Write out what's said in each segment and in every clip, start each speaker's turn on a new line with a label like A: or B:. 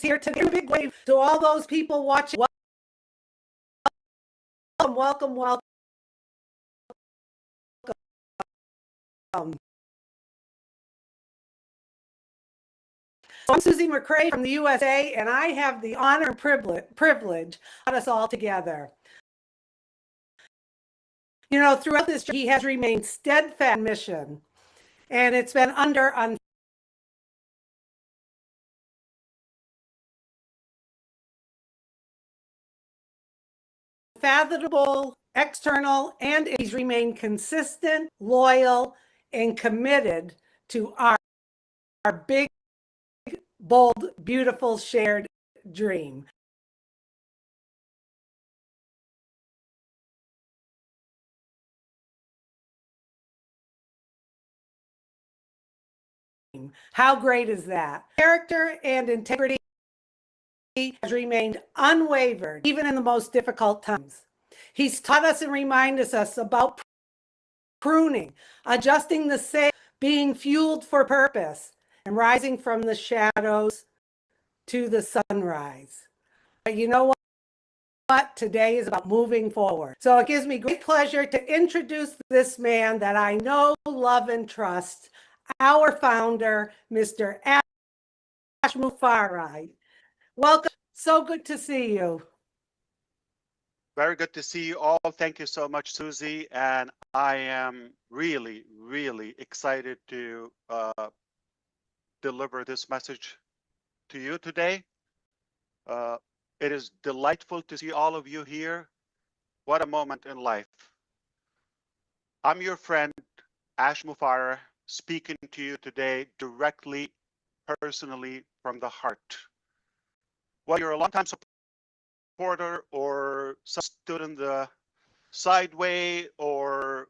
A: here today. A big wave to all those people watching. Welcome, welcome, welcome. I'm Susie McRae from the USA, and I have the honor and privilege of us all together. You know, throughout this, he has remained steadfast in mission, and it's been under unfathomable external, and he's remained consistent, loyal, and committed to our big, bold, beautiful shared dream. How great is that? Character and integrity has remained unwavered, even in the most difficult times. He's taught us and reminded us about pruning, adjusting the sail, being fueled for purpose, and rising from the shadows to the sunrise. But you know what? Today is about moving forward. So it gives me great pleasure to introduce this man that I know, love, and trust, our founder, Mr. Mufareh. Welcome. So good to see you.
B: Very good to see you all. Thank you so much, Susie. And I am really, really excited to deliver this message to you today. It is delightful to see all of you here. What a moment in life. I'm your friend, Ash Mufareh, speaking to you today directly, personally, from the heart. Whether you're a longtime supporter or stood in the sideway or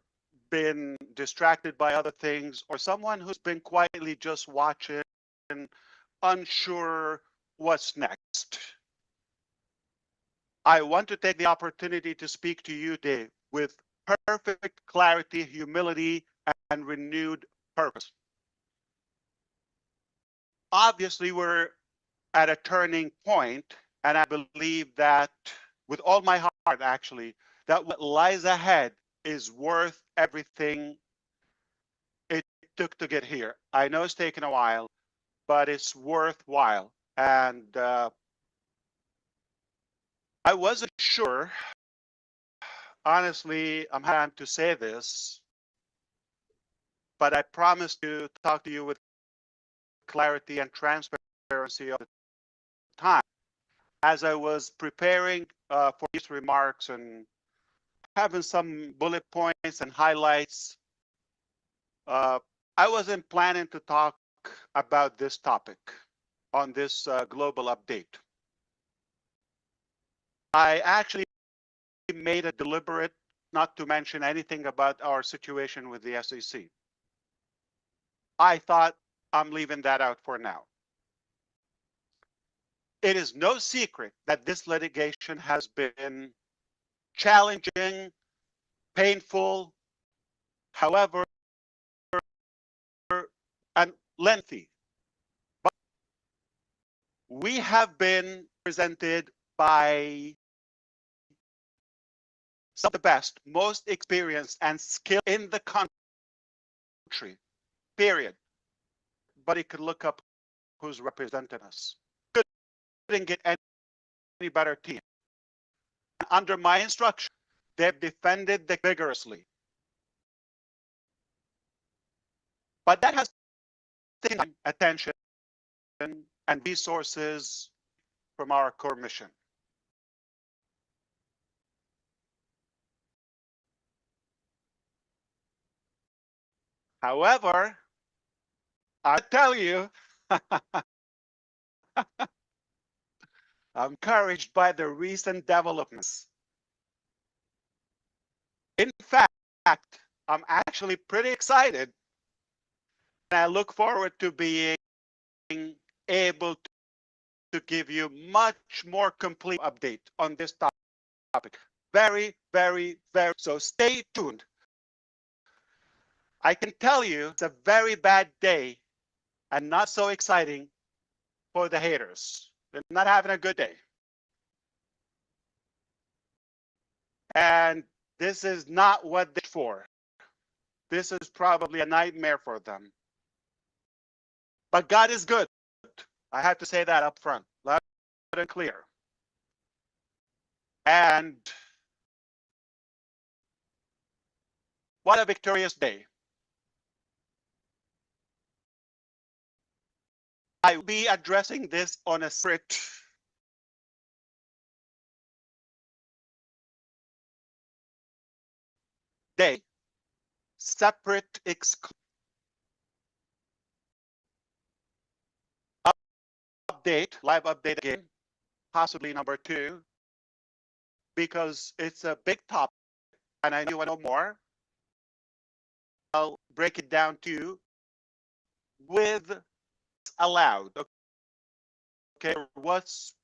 B: been distracted by other things, or someone who's been quietly just watching, unsure what's next, I want to take the opportunity to speak to you today with perfect clarity, humility, and renewed purpose. Obviously, we're at a turning point, and I believe that with all my heart, actually, that what lies ahead is worth everything it took to get here. I know it's taken a while, but it's worthwhile. And I wasn't sure, honestly, I'm happy to say this, but I promised to talk to you with clarity and transparency all the time. As I was preparing for these remarks and having some bullet points and highlights, I wasn't planning to talk about this topic on this global update. I actually made a deliberate not to mention anything about our situation with the SEC. I thought I'm leaving that out for now. It is no secret that this litigation has been challenging, painful, however, and lengthy. But we have been presented by some of the best, most experienced and skilled in the country, period. But you could look up who's representing us. Couldn't get any better team. And under my instruction, they've defended vigorously. But that has taken attention and resources from our core mission. However, I tell you, I'm encouraged by the recent developments. In fact, I'm actually pretty excited, and I look forward to being able to give you much more complete update on this topic. Very, very, very. So stay tuned. I can tell you it's a very bad day and not so exciting for the haters. They're not having a good day. And this is not what they're for. This is probably a nightmare for them. But God is good. I have to say that up front, loud and clear. And what a victorious day. I will be addressing this on a separate day, separate update, live update again, possibly number 2, because it's a big topic and I want to know more. I'll break it down to you with allowed. Okay, what's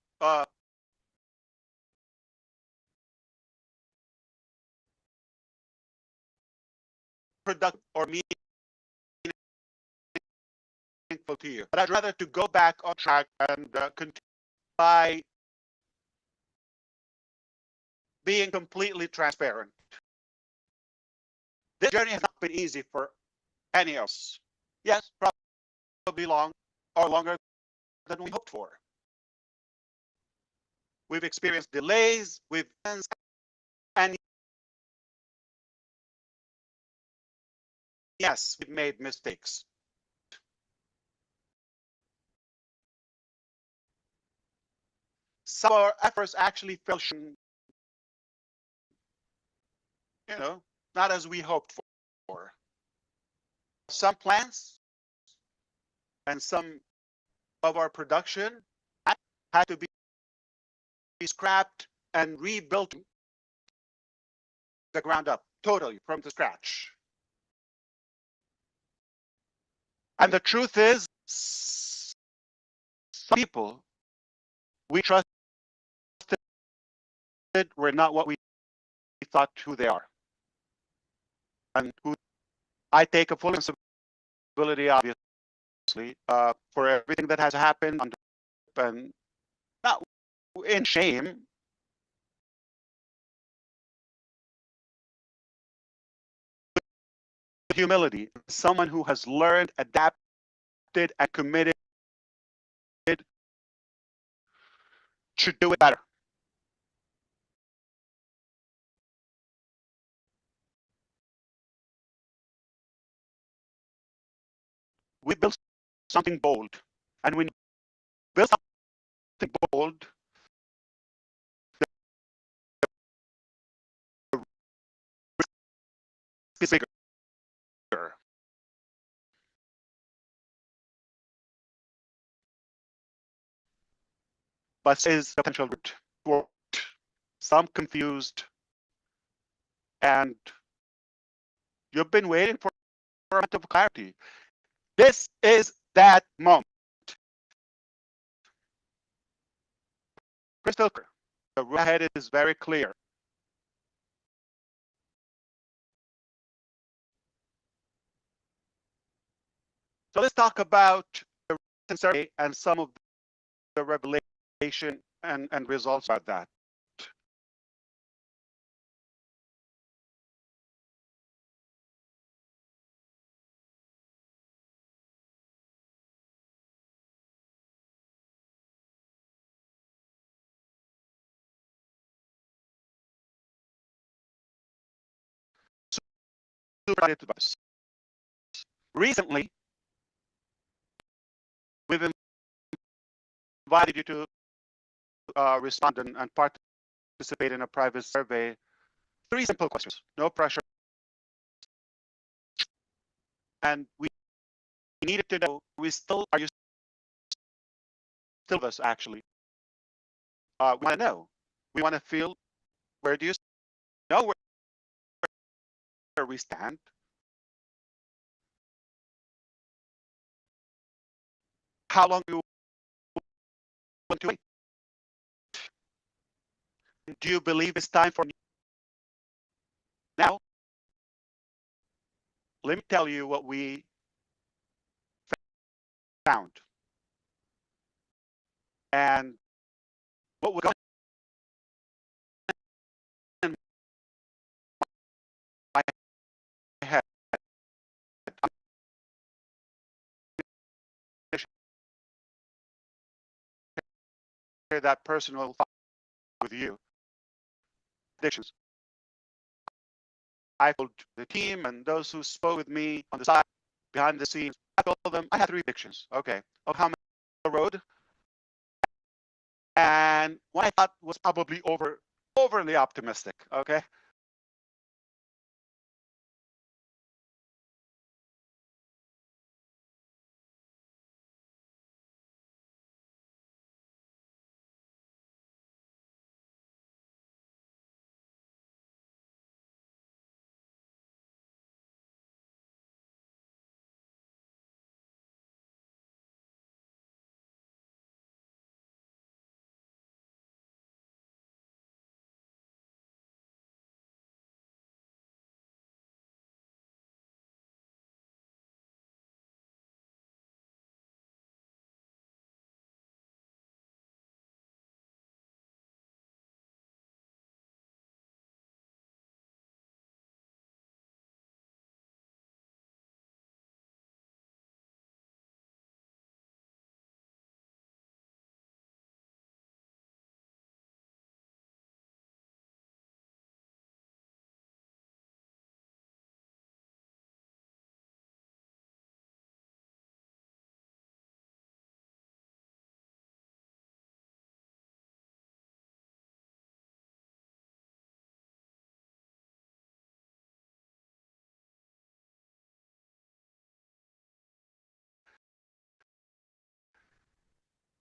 B: productive or meaningful to you? But I'd rather to go back on track and continue by being completely transparent. This journey has not been easy for any of us. Yes, probably long or longer than we hoped for. We've experienced delays, and yes, we've made mistakes. Some of our efforts actually fell short, not as we hoped for. Some plans and some of our production had to be scrapped and rebuilt the ground up, totally from the scratch. And the truth is, some people we trusted were not what we thought who they are. And who I take a full responsibility, obviously, for everything that has happened, and not in shame. Humility, someone who has learned, adapted, and committed to do it better. We built something bold, and when you build something bold, the risk is bigger. But is the potential for some confused, and you've been waiting for a moment of clarity. This is that moment. Crystal clear. The road ahead is very clear. So let's talk about the recent survey and some of the revelation and results about that. Recently, we've invited you to respond and participate in a private survey. 3 simple questions, no pressure. And we needed to know, are you still with us, actually? We want to know. We want to feel, where do you know where we stand? How long do you want to wait? Do you believe it's time for now? Let me tell you what we found. And what was going in my head, I'm gonna share that personal with you. Addictions. I told the team and those who spoke with me on the side, behind the scenes, I told them I had 3 addictions. Okay. Of how many on the road? And what I thought was probably overly optimistic. Okay.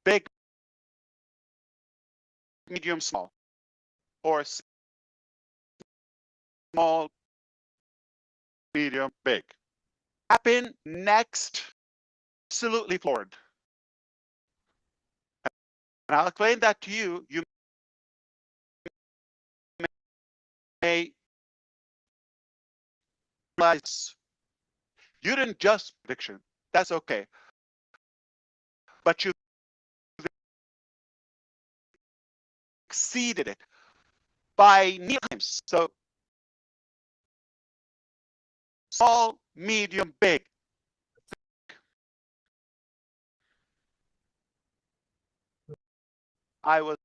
B: Big, medium, small, or small, medium, big. Happen next, absolutely floored. And I'll explain that to you. You may realize you didn't just addiction. That's okay. But you exceeded it by near times. So small, medium, big. I was